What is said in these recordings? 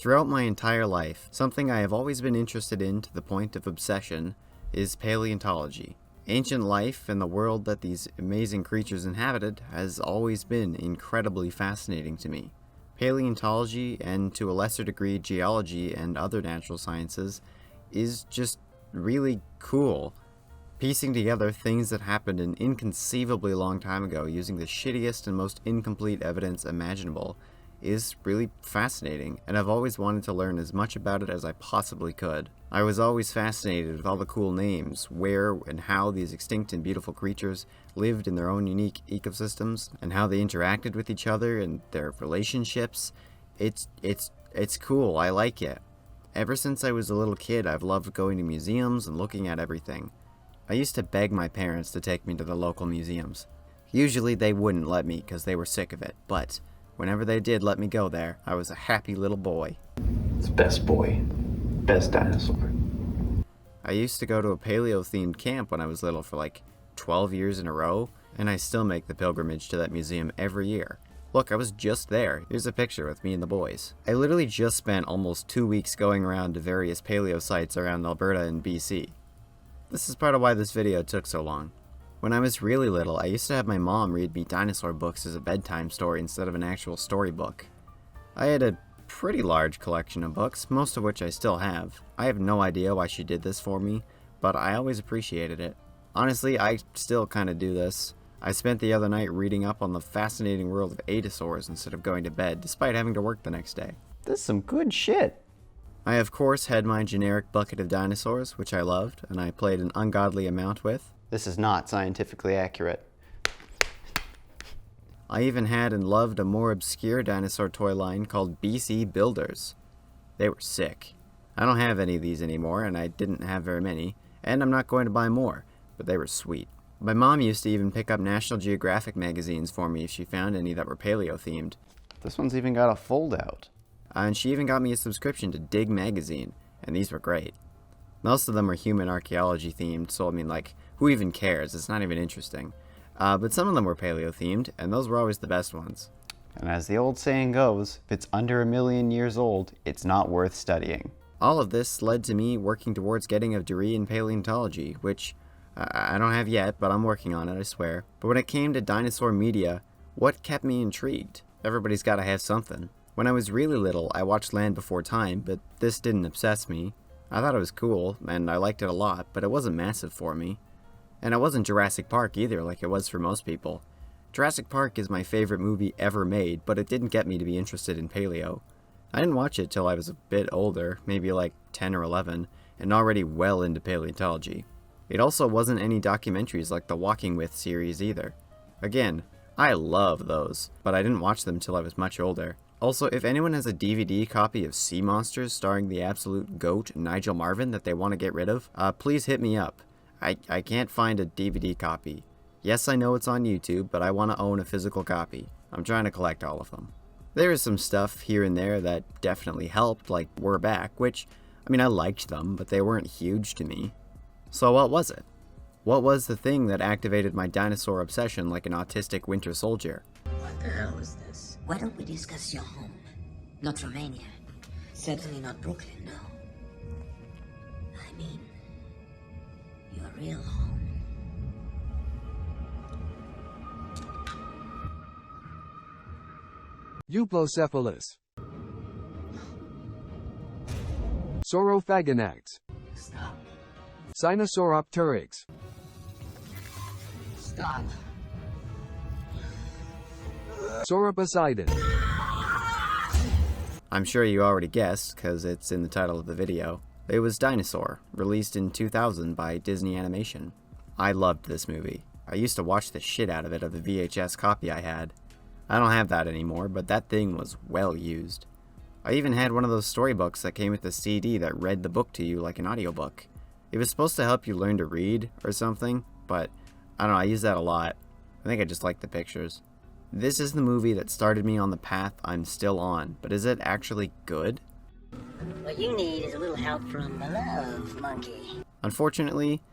Throughout my entire life, something I have always been interested in to the point of obsession is paleontology. Ancient life and the world that these amazing creatures inhabited has always been incredibly fascinating to me. Paleontology, and to a lesser degree geology and other natural sciences, is just really cool. Piecing together things that happened an inconceivably long time ago using the shittiest and most incomplete evidence imaginable is really fascinating, and I've always wanted to learn as much about it as I possibly could. I was always fascinated with all the cool names, where and how these extinct and beautiful creatures lived in their own unique ecosystems, and how they interacted with each other and their relationships. It's cool, I like it. Ever since I was a little kid, I've loved going to museums and looking at everything. I used to beg my parents to take me to the local museums. Usually they wouldn't let me because they were sick of it, but whenever they did let me go there, I was a happy little boy. It's best boy. Best dinosaur. I used to go to a paleo-themed camp when I was little for like 12 years in a row, and I still make the pilgrimage to that museum every year. Look, I was just there. Here's a picture with me and the boys. I literally just spent almost 2 weeks going around to various paleo sites around Alberta and BC. This is part of why this video took so long. When I was really little, I used to have my mom read me dinosaur books as a bedtime story instead of an actual storybook. I had a pretty large collection of books, most of which I still have. I have no idea why she did this for me, but I always appreciated it. Honestly, I still kinda do this. I spent the other night reading up on the fascinating world of Dinosaurs instead of going to bed, despite having to work the next day. This is some good shit. I of course had my generic bucket of dinosaurs, which I loved, and I played an ungodly amount with. This is not scientifically accurate. I even had and loved a more obscure dinosaur toy line called BC Builders. They were sick. I don't have any of these anymore, and I didn't have very many, and I'm not going to buy more, but they were sweet. My mom used to even pick up National Geographic magazines for me if she found any that were paleo-themed. This one's even got a fold-out. And she even got me a subscription to Dig magazine, and these were great. Most of them are human archaeology themed, so I mean, like, who even cares? It's not even interesting. But some of them were paleo-themed, and those were always the best ones. And as the old saying goes, if it's under 1,000,000 years old, it's not worth studying. All of this led to me working towards getting a degree in paleontology, which I don't have yet, but I'm working on it, I swear. But when it came to dinosaur media, what kept me intrigued? Everybody's gotta have something. When I was really little, I watched Land Before Time, but this didn't obsess me. I thought it was cool, and I liked it a lot, but it wasn't massive for me. And it wasn't Jurassic Park either, like it was for most people. Jurassic Park is my favorite movie ever made, but it didn't get me to be interested in paleo. I didn't watch it till I was a bit older, maybe like 10 or 11, and already well into paleontology. It also wasn't any documentaries like the Walking With series either. Again, I love those, but I didn't watch them till I was much older. Also, if anyone has a DVD copy of Sea Monsters starring the absolute GOAT Nigel Marven that they want to get rid of, please hit me up. I can't find a DVD copy. Yes, I know it's on YouTube, but I want to own a physical copy. I'm trying to collect all of them. There is some stuff here and there that definitely helped, like We're Back, which, I mean, I liked them, but they weren't huge to me. So what was it? What was the thing that activated my dinosaur obsession like an autistic winter soldier? What the hell is this? Why don't we discuss your home? Not Romania. Certainly not Brooklyn, no. I mean, your real home. Euplocephalus. Saurophagonax. Stop. Sinosauropteryx. Stop. Sauroposeidon. I'm sure you already guessed, because it's in the title of the video. It was Dinosaur, released in 2000 by Disney Animation. I loved this movie. I used to watch the shit out of it of the VHS copy I had. I don't have that anymore, but that thing was well used. I even had one of those storybooks that came with a CD that read the book to you like an audiobook. It was supposed to help you learn to read or something, but I don't know, I use that a lot. I think I just like the pictures. This is the movie that started me on the path I'm still on, but is it actually good? What you need is a little help from the love monkey. Unfortunately,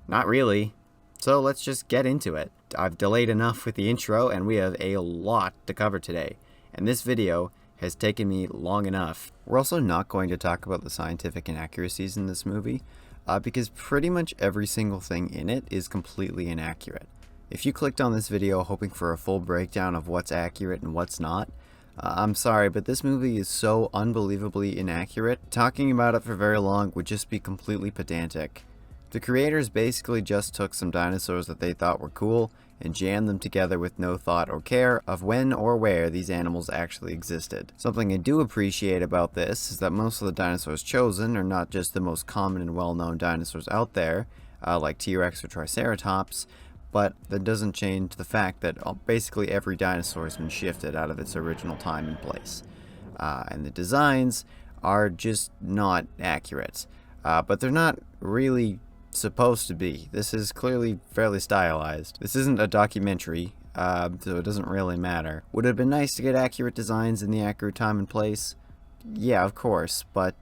not really. So let's just get into it. I've delayed enough with the intro and we have a lot to cover today, and this video has taken me long enough. We're also not going to talk about the scientific inaccuracies in this movie, because pretty much every single thing in it is completely inaccurate. If you clicked on this video hoping for a full breakdown of what's accurate and what's not, I'm sorry, but this movie is so unbelievably inaccurate, talking about it for very long would just be completely pedantic. The creators basically just took some dinosaurs that they thought were cool and jammed them together with no thought or care of when or where these animals actually existed. Something I do appreciate about this is that most of the dinosaurs chosen are not just the most common and well-known dinosaurs out there, like T-Rex or Triceratops, but that doesn't change the fact that basically every dinosaur has been shifted out of its original time and place. And the designs are just not accurate. But they're not really supposed to be. This is clearly fairly stylized. This isn't a documentary, so it doesn't really matter. Would it have been nice to get accurate designs in the accurate time and place? Yeah, of course, but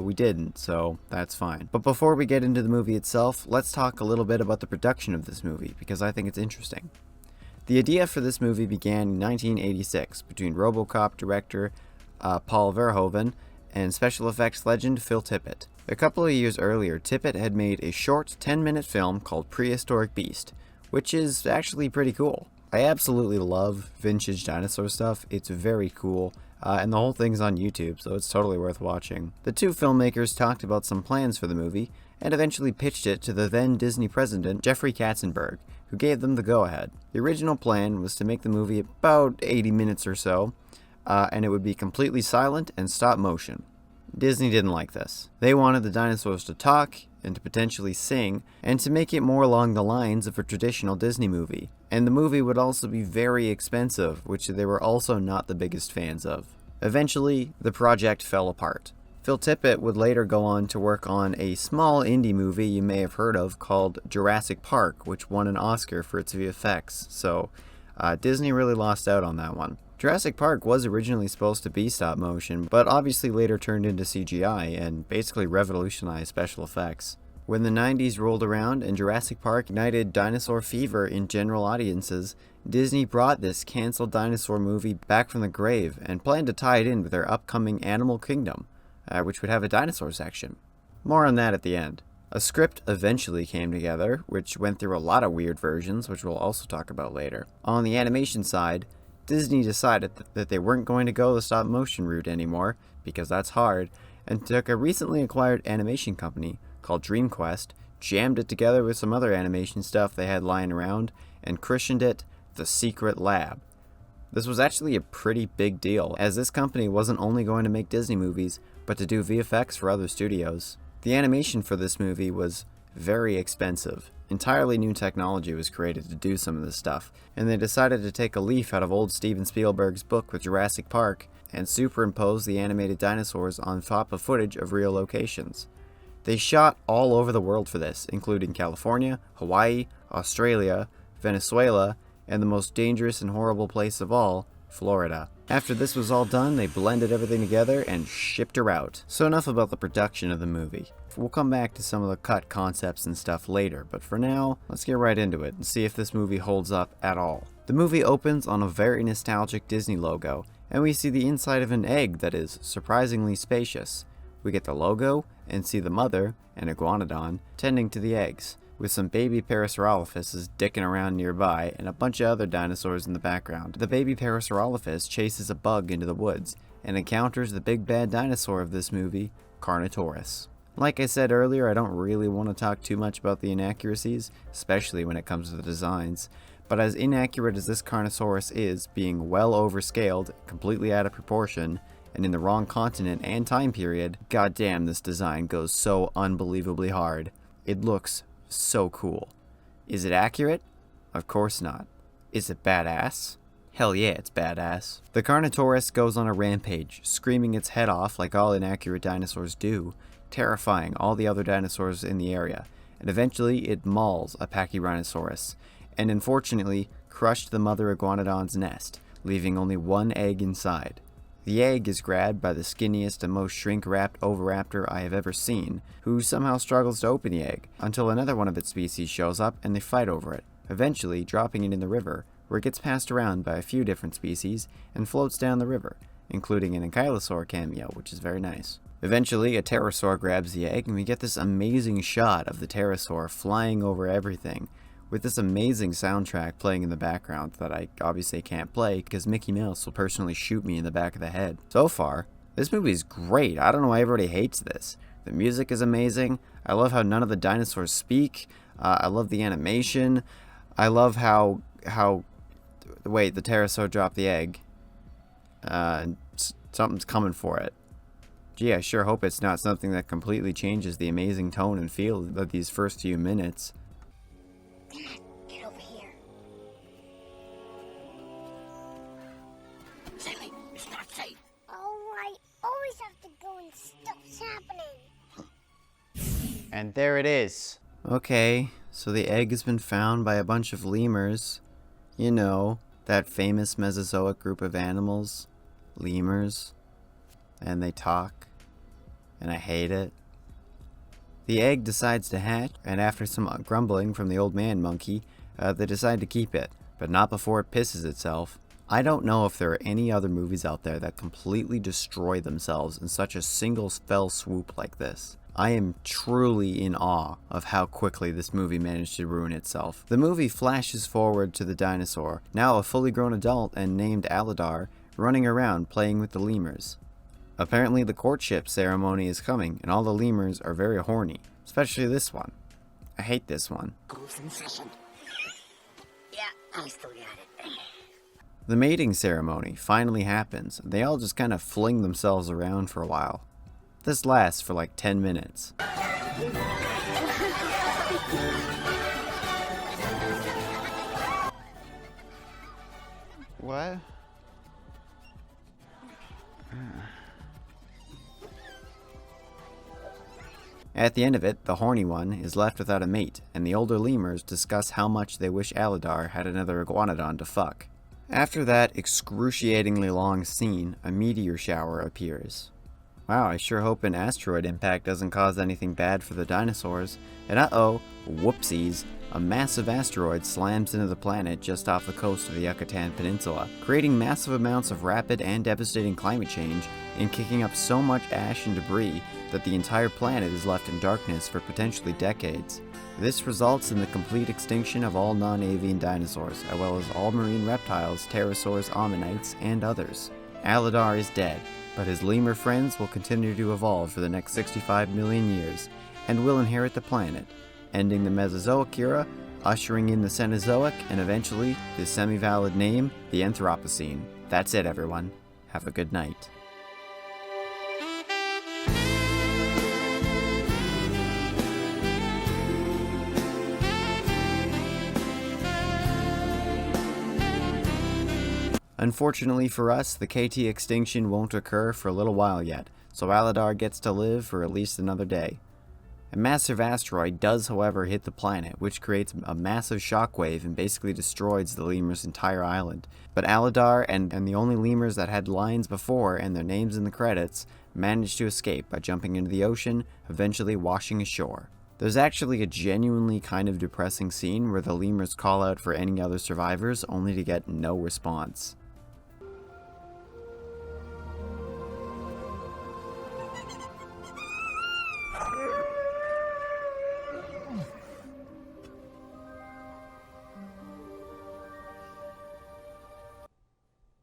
we didn't, so that's fine. But before we get into the movie itself, let's talk a little bit about the production of this movie, because I think it's interesting. The idea for this movie began in 1986 between RoboCop director Paul Verhoeven and special effects legend Phil Tippett. A couple of years earlier, Tippett had made a short 10-minute film called Prehistoric Beast, which is actually pretty cool. I absolutely love vintage dinosaur stuff. It's very cool. And the whole thing's on YouTube, so it's totally worth watching. The two filmmakers talked about some plans for the movie, and eventually pitched it to the then Disney president, Jeffrey Katzenberg, who gave them the go-ahead. The original plan was to make the movie about 80 minutes or so, and it would be completely silent and stop motion. Disney didn't like this. They wanted the dinosaurs to talk, and to potentially sing, and to make it more along the lines of a traditional Disney movie. And the movie would also be very expensive, which they were also not the biggest fans of. Eventually, the project fell apart. Phil Tippett would later go on to work on a small indie movie you may have heard of called Jurassic Park, which won an Oscar for its VFX, so Disney really lost out on that one. Jurassic Park was originally supposed to be stop motion, but obviously later turned into CGI and basically revolutionized special effects. When the 90s rolled around and Jurassic Park ignited dinosaur fever in general audiences, Disney brought this canceled dinosaur movie back from the grave and planned to tie it in with their upcoming Animal Kingdom, which would have a dinosaur section. More on that at the end. A script eventually came together, which went through a lot of weird versions, which we'll also talk about later. On the animation side, Disney decided that they weren't going to go the stop motion route anymore, because that's hard, and took a recently acquired animation company called DreamQuest, jammed it together with some other animation stuff they had lying around, and christened it The Secret Lab. This was actually a pretty big deal, as this company wasn't only going to make Disney movies, but to do VFX for other studios. The animation for this movie was very expensive. Entirely new technology was created to do some of this stuff, and they decided to take a leaf out of old Steven Spielberg's book with Jurassic Park and superimpose the animated dinosaurs on top of footage of real locations. They shot all over the world for this, including California, Hawaii, Australia, Venezuela, and the most dangerous and horrible place of all, Florida. After this was all done, they blended everything together and shipped her out. So enough about the production of the movie. We'll come back to some of the cut concepts and stuff later, but for now, let's get right into it and see if this movie holds up at all. The movie opens on a very nostalgic Disney logo, and we see the inside of an egg that is surprisingly spacious. We get the logo and see the mother, an iguanodon, tending to the eggs, with some baby Parasaurolophuses dicking around nearby and a bunch of other dinosaurs in the background. The baby Parasaurolophus chases a bug into the woods and encounters the big bad dinosaur of this movie, Carnotaurus. Like I said earlier, I don't really want to talk too much about the inaccuracies, especially when it comes to the designs, but as inaccurate as this Carnosaurus is, being well overscaled, completely out of proportion, and in the wrong continent and time period, goddamn, this design goes so unbelievably hard. It looks so cool. Is it accurate? Of course not. Is it badass? Hell yeah, it's badass. The Carnotaurus goes on a rampage, screaming its head off like all inaccurate dinosaurs do, terrifying all the other dinosaurs in the area, and eventually it mauls a Pachyrhinosaurus, and unfortunately crushed the mother iguanodon's nest, leaving only one egg inside. The egg is grabbed by the skinniest and most shrink-wrapped oviraptor I have ever seen, who somehow struggles to open the egg, until another one of its species shows up and they fight over it, eventually dropping it in the river, where it gets passed around by a few different species and floats down the river, including an ankylosaur cameo, which is very nice. Eventually, a pterosaur grabs the egg, and we get this amazing shot of the pterosaur flying over everything, with this amazing soundtrack playing in the background that I obviously can't play because Mickey Mouse will personally shoot me in the back of the head. So far, this movie is great. I don't know why everybody hates this. The music is amazing. I love how none of the dinosaurs speak. I love the animation. I love how wait, the pterosaur dropped the egg. Something's coming for it. Gee, I sure hope it's not something that completely changes the amazing tone and feel of these first few minutes. Get over here. Silly, it's not safe. Oh, I always have to go when stuff's happening. And there it is. Okay, so the egg has been found by a bunch of lemurs. You know, that famous Mesozoic group of animals. Lemurs. And they talk. And I hate it. The egg decides to hatch, and after some grumbling from the old man monkey, they decide to keep it, but not before it pisses itself. I don't know if there are any other movies out there that completely destroy themselves in such a single fell swoop like this. I am truly in awe of how quickly this movie managed to ruin itself. The movie flashes forward to the dinosaur, now a fully grown adult and named Aladar, running around playing with the lemurs. Apparently the courtship ceremony is coming, and all the lemurs are very horny, especially this one. I hate this one. Goes in session. Yeah, I still got it. The mating ceremony finally happens, and they all just kind of fling themselves around for a while. This lasts for like 10 minutes. What? At the end of it, the horny one is left without a mate, and the older lemurs discuss how much they wish Aladar had another iguanodon to fuck. After that excruciatingly long scene, a meteor shower appears. Wow, I sure hope an asteroid impact doesn't cause anything bad for the dinosaurs. And uh-oh, whoopsies, a massive asteroid slams into the planet just off the coast of the Yucatan Peninsula, creating massive amounts of rapid and devastating climate change and kicking up so much ash and debris that the entire planet is left in darkness for potentially decades. This results in the complete extinction of all non-avian dinosaurs, as well as all marine reptiles, pterosaurs, ammonites, and others. Aladar is dead, but his lemur friends will continue to evolve for the next 65 million years, and will inherit the planet, ending the Mesozoic era, ushering in the Cenozoic, and eventually, the semi-valid name, the Anthropocene. That's it, everyone. Have a good night. Unfortunately for us, the KT extinction won't occur for a little while yet, so Aladar gets to live for at least another day. A massive asteroid does, however, hit the planet, which creates a massive shockwave and basically destroys the lemur's entire island. But Aladar and the only lemurs that had lines before and their names in the credits managed to escape by jumping into the ocean, eventually washing ashore. There's actually a genuinely kind of depressing scene where the lemurs call out for any other survivors only to get no response.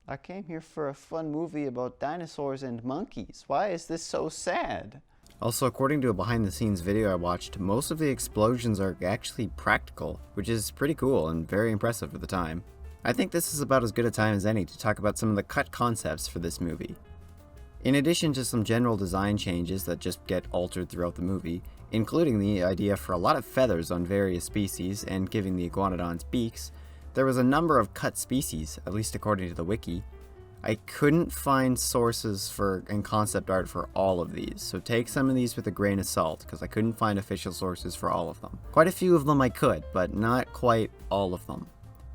I came here for a fun movie about dinosaurs and monkeys. Why is this so sad? Also, according to a behind-the-scenes video I watched, most of the explosions are actually practical, which is pretty cool and very impressive for the time. I think this is about as good a time as any to talk about some of the cut concepts for this movie. In addition to some general design changes that just get altered throughout the movie, including the idea for a lot of feathers on various species and giving the iguanodons beaks, there was a number of cut species, at least according to the wiki. I couldn't find sources and concept art for all of these, so take some of these with a grain of salt, because I couldn't find official sources for all of them. Quite a few of them I could, but not quite all of them.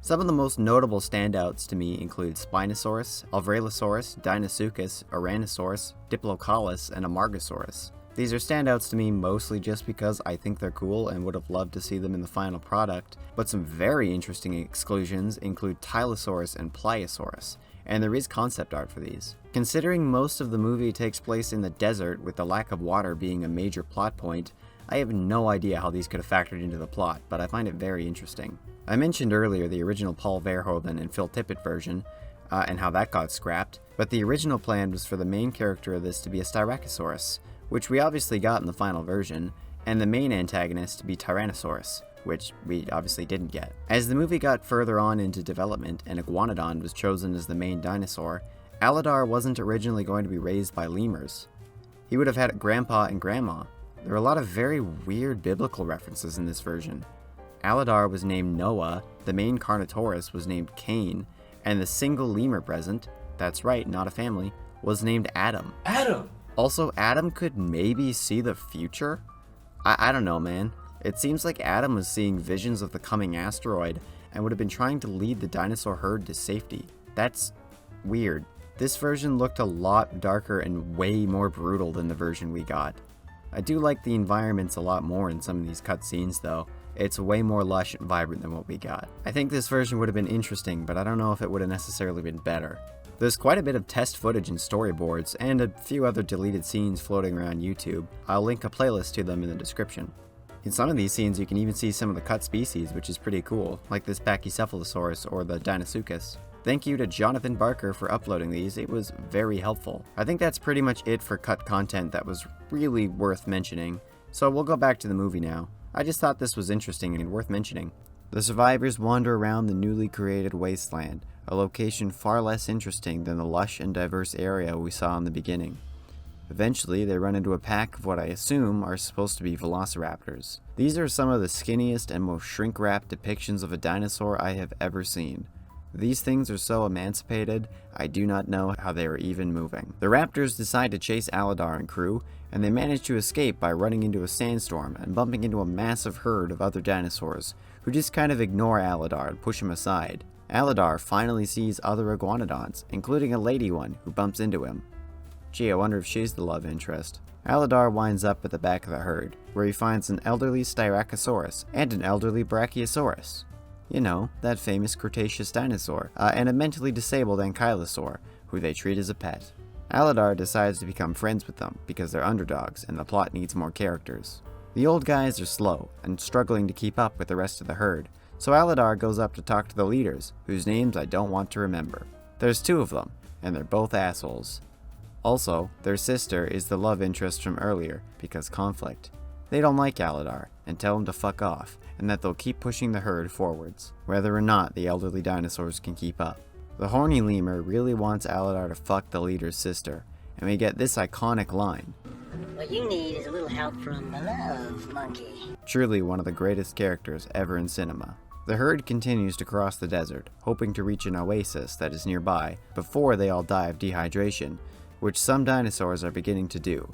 Some of the most notable standouts to me include Spinosaurus, Alvrailosaurus, Deinosuchus, Ouranosaurus, Diplocaulus, and Amargasaurus. These are standouts to me mostly just because I think they're cool and would have loved to see them in the final product, but some very interesting exclusions include Tylosaurus and Pliosaurus, and there is concept art for these. Considering most of the movie takes place in the desert with the lack of water being a major plot point, I have no idea how these could have factored into the plot, but I find it very interesting. I mentioned earlier the original Paul Verhoeven and Phil Tippett version, and how that got scrapped, but the original plan was for the main character of this to be a Styracosaurus, which we obviously got in the final version, and the main antagonist to be Tyrannosaurus, which we obviously didn't get. As the movie got further on into development and Iguanodon was chosen as the main dinosaur, Aladar wasn't originally going to be raised by lemurs. He would have had a grandpa and grandma. There are a lot of very weird biblical references in this version. Aladar was named Noah, the main Carnotaurus was named Cain, and the single lemur present, that's right, not a family, was named Adam. Adam! Also, Adam could maybe see the future? I don't know, man. It seems like Adam was seeing visions of the coming asteroid and would have been trying to lead the dinosaur herd to safety. That's weird. This version looked a lot darker and way more brutal than the version we got. I do like the environments a lot more in some of these cutscenes though. It's way more lush and vibrant than what we got. I think this version would have been interesting, but I don't know if it would have necessarily been better. There's quite a bit of test footage and storyboards, and a few other deleted scenes floating around YouTube. I'll link a playlist to them in the description. In some of these scenes you can even see some of the cut species, which is pretty cool, like this Pachycephalosaurus or the Deinosuchus. Thank you to Jonathan Barker for uploading these, it was very helpful. I think that's pretty much it for cut content that was really worth mentioning, so we'll go back to the movie now. I just thought this was interesting and worth mentioning. The survivors wander around the newly created wasteland, a location far less interesting than the lush and diverse area we saw in the beginning. Eventually, they run into a pack of what I assume are supposed to be velociraptors. These are some of the skinniest and most shrink-wrapped depictions of a dinosaur I have ever seen. These things are so emancipated, I do not know how they are even moving. The raptors decide to chase Aladar and crew, and they manage to escape by running into a sandstorm and bumping into a massive herd of other dinosaurs, who just kind of ignore Aladar and push him aside. Aladar finally sees other iguanodons, including a lady one who bumps into him. Gee, I wonder if she's the love interest. Aladar winds up at the back of the herd, where he finds an elderly Styracosaurus and an elderly Brachiosaurus. You know, that famous Cretaceous dinosaur, and a mentally disabled ankylosaur, who they treat as a pet. Aladar decides to become friends with them because they're underdogs and the plot needs more characters. The old guys are slow and struggling to keep up with the rest of the herd, so Aladar goes up to talk to the leaders, whose names I don't want to remember. There's two of them, and they're both assholes. Also, their sister is the love interest from earlier, because conflict. They don't like Aladar, and tell him to fuck off, and that they'll keep pushing the herd forwards, whether or not the elderly dinosaurs can keep up. The horny lemur really wants Aladar to fuck the leader's sister, and we get this iconic line. What you need is a little help from the love monkey. Truly one of the greatest characters ever in cinema. The herd continues to cross the desert, hoping to reach an oasis that is nearby before they all die of dehydration, which some dinosaurs are beginning to do.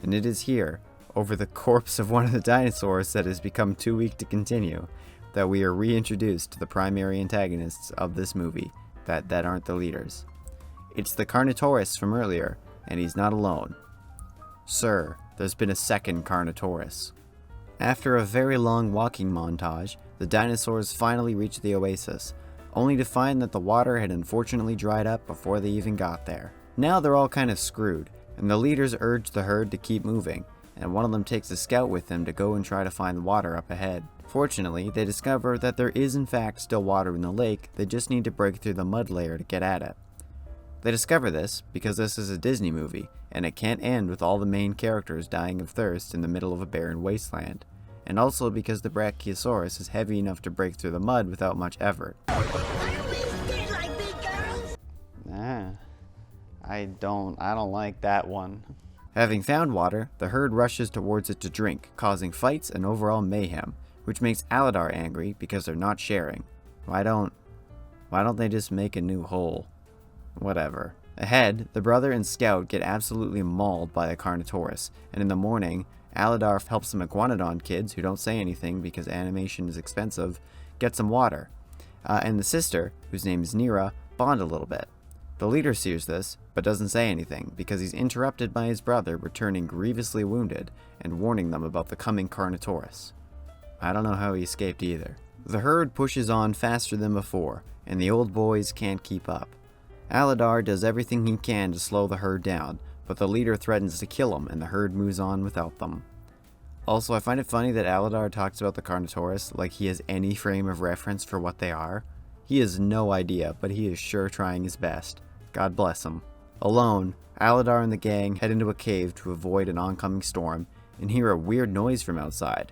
And it is here, over the corpse of one of the dinosaurs that has become too weak to continue, that we are reintroduced to the primary antagonists of this movie that aren't the leaders. It's the Carnotaurus from earlier, and he's not alone. Sir, there's been a second Carnotaurus. After a very long walking montage, the dinosaurs finally reach the oasis, only to find that the water had unfortunately dried up before they even got there. Now they're all kind of screwed, and the leaders urge the herd to keep moving, and one of them takes a scout with them to go and try to find water up ahead. Fortunately, they discover that there is in fact still water in the lake, they just need to break through the mud layer to get at it. They discover this because this is a Disney movie, and it can't end with all the main characters dying of thirst in the middle of a barren wasteland, and also because the Brachiosaurus is heavy enough to break through the mud without much effort. I don't like that one. Having found water, the herd rushes towards it to drink, causing fights and overall mayhem, which makes Aladar angry because they're not sharing. Why don't they just make a new hole? Whatever. Ahead, the brother and Scout get absolutely mauled by a Carnotaurus, and in the morning, Aladar helps some Iguanodon kids who don't say anything because animation is expensive, get some water. And the sister, whose name is Nira, bond a little bit. The leader sees this, but doesn't say anything because he's interrupted by his brother returning grievously wounded and warning them about the coming Carnotaurus. I don't know how he escaped either. The herd pushes on faster than before, and the old boys can't keep up. Aladar does everything he can to slow the herd down, but the leader threatens to kill him and the herd moves on without them. Also, I find it funny that Aladar talks about the Carnotaurus like he has any frame of reference for what they are. He has no idea, but he is sure trying his best. God bless him. Alone, Aladar and the gang head into a cave to avoid an oncoming storm and hear a weird noise from outside.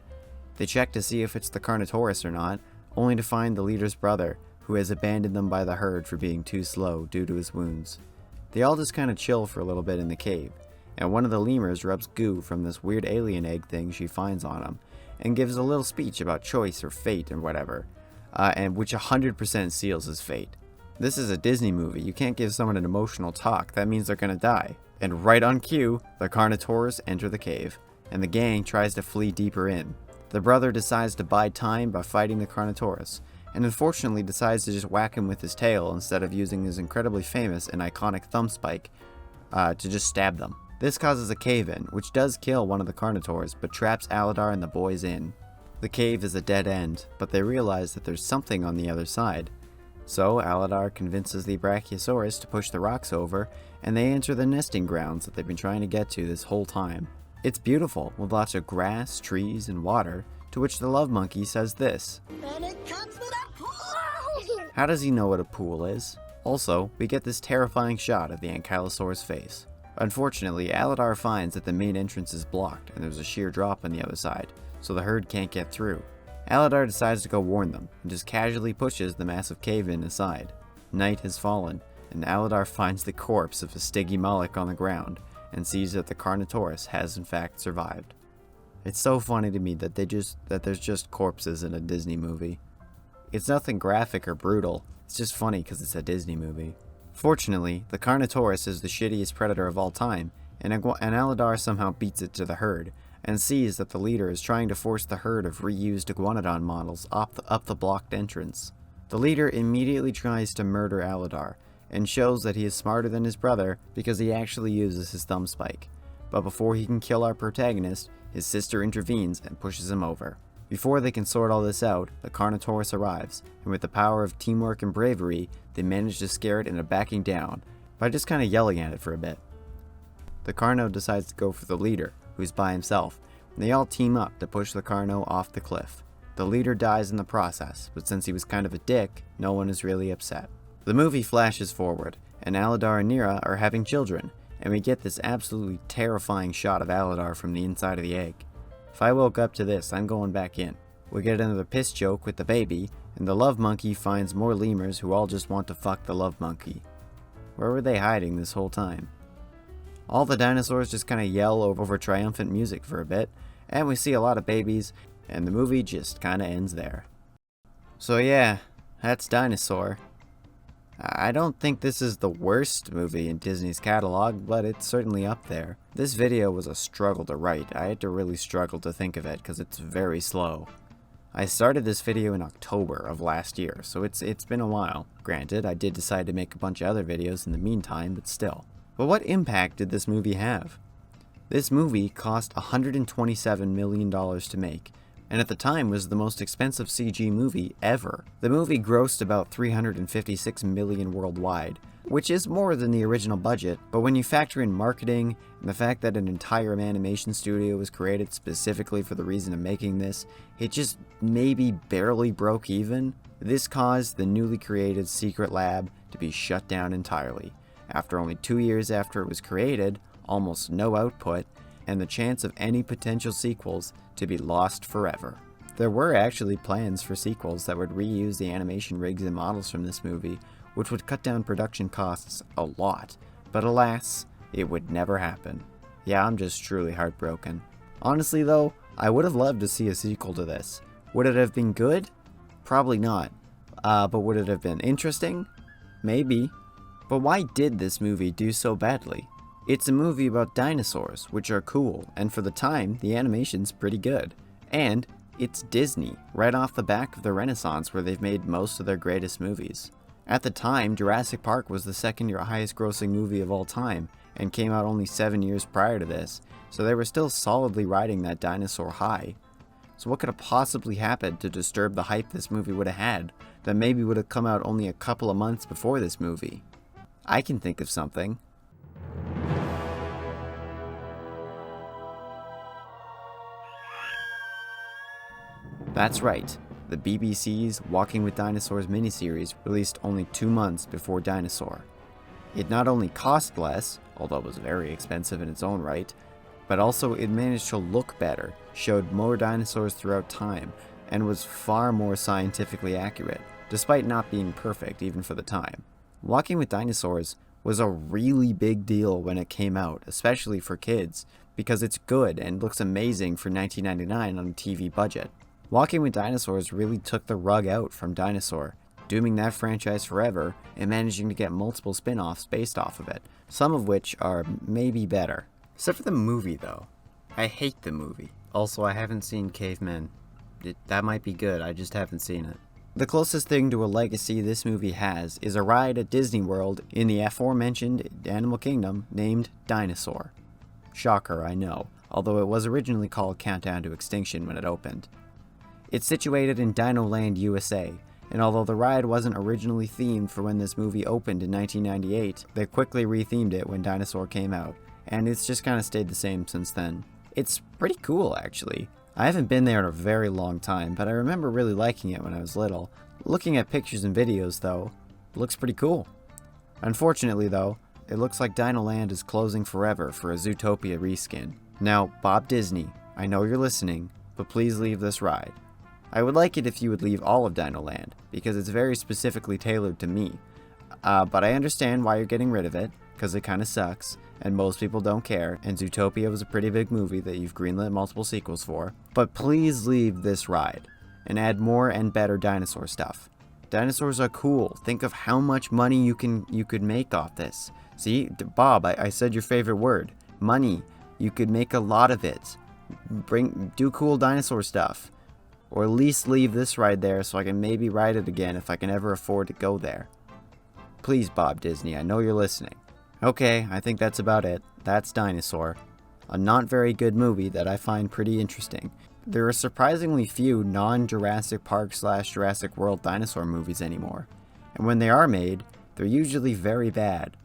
They check to see if it's the Carnotaurus or not, only to find the leader's brother, who has abandoned them by the herd for being too slow due to his wounds. They all just kind of chill for a little bit in the cave, and one of the lemurs rubs goo from this weird alien egg thing she finds on him, and gives a little speech about choice or fate or whatever, and which 100% seals his fate. This is a Disney movie. You can't give someone an emotional talk. That means they're gonna die. And right on cue, the Carnotaurus enter the cave, and the gang tries to flee deeper in. The brother decides to buy time by fighting the Carnotaurus, and unfortunately decides to just whack him with his tail instead of using his incredibly famous and iconic thumb spike to just stab them. This causes a cave-in, which does kill one of the Carnotaurs, but traps Aladar and the boys in. The cave is a dead end, but they realize that there's something on the other side. So Aladar convinces the Brachiosaurus to push the rocks over, and they enter the nesting grounds that they've been trying to get to this whole time. It's beautiful, with lots of grass, trees, and water, to which the love monkey says this. And it comes with a pool! How does he know what a pool is? Also, we get this terrifying shot of the Ankylosaur's face. Unfortunately, Aladar finds that the main entrance is blocked, and there's a sheer drop on the other side, so the herd can't get through. Aladar decides to go warn them, and just casually pushes the massive cave-in aside. Night has fallen, and Aladar finds the corpse of a Stygimoloch on the ground, and sees that the Carnotaurus has in fact survived. It's so funny to me that there's just corpses in a Disney movie. It's nothing graphic or brutal, it's just funny because it's a Disney movie. Fortunately, the Carnotaurus is the shittiest predator of all time, and Aladar somehow beats it to the herd, and sees that the leader is trying to force the herd of reused iguanodon models up the blocked entrance. The leader immediately tries to murder Aladar, and shows that he is smarter than his brother because he actually uses his thumb spike. But before he can kill our protagonist, his sister intervenes and pushes him over. Before they can sort all this out, the Carnotaurus arrives, and with the power of teamwork and bravery, they manage to scare it into backing down by just kind of yelling at it for a bit. The Carno decides to go for the leader, who's by himself, and they all team up to push the Carno off the cliff. The leader dies in the process, but since he was kind of a dick, no one is really upset. The movie flashes forward, and Aladar and Nira are having children, and we get this absolutely terrifying shot of Aladar from the inside of the egg. If I woke up to this, I'm going back in. We get another piss joke with the baby, and the love monkey finds more lemurs who all just want to fuck the love monkey. Where were they hiding this whole time? All the dinosaurs just kind of yell over triumphant music for a bit, and we see a lot of babies, and the movie just kind of ends there. So yeah, that's Dinosaur. I don't think this is the worst movie in Disney's catalog, but it's certainly up there. This video was a struggle to write. I had to really struggle to think of it because it's very slow. I started this video in October of last year, so it's been a while. Granted, I did decide to make a bunch of other videos in the meantime, but still. But what impact did this movie have? This movie cost $127 million to make, and at the time was the most expensive CG movie ever. The movie grossed about $356 million worldwide, which is more than the original budget, but when you factor in marketing and the fact that an entire animation studio was created specifically for the reason of making this, it just maybe barely broke even. This caused the newly created secret lab to be shut down entirely. After only 2 years after it was created, almost no output, and the chance of any potential sequels to be lost forever. There were actually plans for sequels that would reuse the animation rigs and models from this movie, which would cut down production costs a lot, but alas, it would never happen. Yeah, I'm just truly heartbroken. Honestly though, I would have loved to see a sequel to this. Would it have been good? Probably not. But would it have been interesting? Maybe. But why did this movie do so badly? It's a movie about dinosaurs, which are cool, and for the time, the animation's pretty good. And it's Disney, right off the back of the Renaissance where they've made most of their greatest movies. At the time, Jurassic Park was the second highest grossing movie of all time, and came out only 7 years prior to this, so they were still solidly riding that dinosaur high. So what could have possibly happened to disturb the hype this movie would have had, that maybe would have come out only a couple of months before this movie? I can think of something. That's right. The BBC's Walking with Dinosaurs miniseries released only 2 months before Dinosaur. It not only cost less, although it was very expensive in its own right, but also it managed to look better, showed more dinosaurs throughout time, and was far more scientifically accurate, despite not being perfect even for the time. Walking with Dinosaurs was a really big deal when it came out, especially for kids, because it's good and looks amazing for $19.99 on a TV budget. Walking with Dinosaurs really took the rug out from Dinosaur, dooming that franchise forever and managing to get multiple spin-offs based off of it, some of which are maybe better. Except for the movie, though. I hate the movie. Also, I haven't seen Cavemen. That might be good, I just haven't seen it. The closest thing to a legacy this movie has is a ride at Disney World in the aforementioned Animal Kingdom named Dinosaur. Shocker, I know, although it was originally called Countdown to Extinction when it opened. It's situated in Dino Land, USA, and although the ride wasn't originally themed for when this movie opened in 1998, they quickly rethemed it when Dinosaur came out, and it's just kind of stayed the same since then. It's pretty cool, actually. I haven't been there in a very long time, but I remember really liking it when I was little. Looking at pictures and videos, though, it looks pretty cool. Unfortunately, though, it looks like Dino Land is closing forever for a Zootopia reskin. Now, Bob Disney, I know you're listening, but please leave this ride. I would like it if you would leave all of Dino Land, because it's very specifically tailored to me. But I understand why you're getting rid of it, because it kind of sucks, and most people don't care, and Zootopia was a pretty big movie that you've greenlit multiple sequels for. But please leave this ride, and add more and better dinosaur stuff. Dinosaurs are cool. Think of how much money you could make off this. See, Bob, I said your favorite word. Money. You could make a lot of it. Do cool dinosaur stuff. Or at least leave this ride there so I can maybe ride it again if I can ever afford to go there. Please, Bob Disney, I know you're listening. Okay, I think that's about it. That's Dinosaur. A not very good movie that I find pretty interesting. There are surprisingly few non-Jurassic Park / Jurassic World dinosaur movies anymore. And when they are made, they're usually very bad.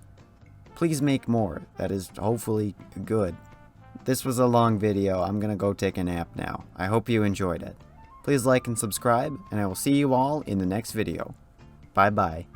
Please make more, that is hopefully good. This was a long video, I'm gonna go take a nap now. I hope you enjoyed it. Please like and subscribe, and I will see you all in the next video. Bye bye.